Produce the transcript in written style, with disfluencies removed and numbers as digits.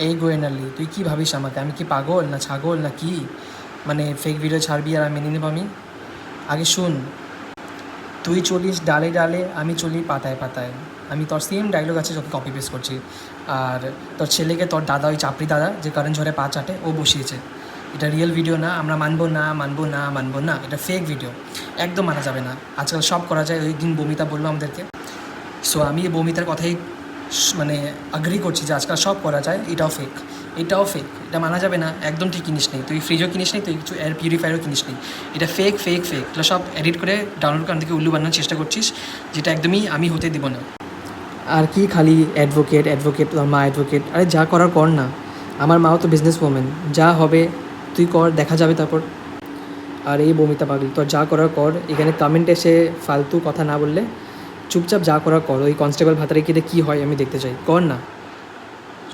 এই গোয়েনালি, তুই কী ভাবিস আমাকে? আমি কি পাগল না ছাগল না কি? মানে ফেক ভিডিও ছাড়বি আর আমি মেনে নেব? আমি আগে শুন, তুই চলিস ডালে ডালে, আমি চলি পাতায় পাতায়। আমি তোর সেম ডায়লগ আছে যত কপি পেস্ট করছি। আর তোর ছেলেকে তোর দাদা, ওই চাপড়ি দাদা যে কারেন্ট ঝড়ে পা চাটে, ও বসিয়েছে। এটা রিয়েল ভিডিও না, আমরা মানবো না মানবো না মানবো না, এটা ফেক ভিডিও, একদম মানা যাবে না। আজকাল সব করা যায়, ওই দিন বমিতা বললো আমাদেরকে। সো আমি বমিতার কথাই মানে আগ্রি করছি যে আজকাল সব করা যায়, এটাও ফেক, এটাও ফেক, এটা মানা যাবে না। একদম ঠিক কিনিস নেই তুই, ফ্রিজও কিনিস নেই তুই, কিছু এয়ার পিউরিফায়ারও কিনিস নেই। এটা ফেক ফেক ফেক, এগুলো সব এডিট করে ডাউনলোড করে থেকে উল্লু বানানোর চেষ্টা করছিস, যেটা একদমই আমি হতে দিব না। আর কি খালি অ্যাডভোকেট অ্যাডভোকেট, তোর মা অ্যাডভোকেট, আরে যা করার কর না। আমার মাও তো বিজনেস ওমেন, যা হবে তুই কর, দেখা যাবে তারপর। আর এই বমিতা পাগলি, তোর যা করার কর, এখানে কমেন্টে এসে ফালতু কথা না বললে চুপচাপ যা করার কর। ওই কনস্টেবল ভাতারে গিয়ে কী হয় আমি দেখতে চাই, কর না।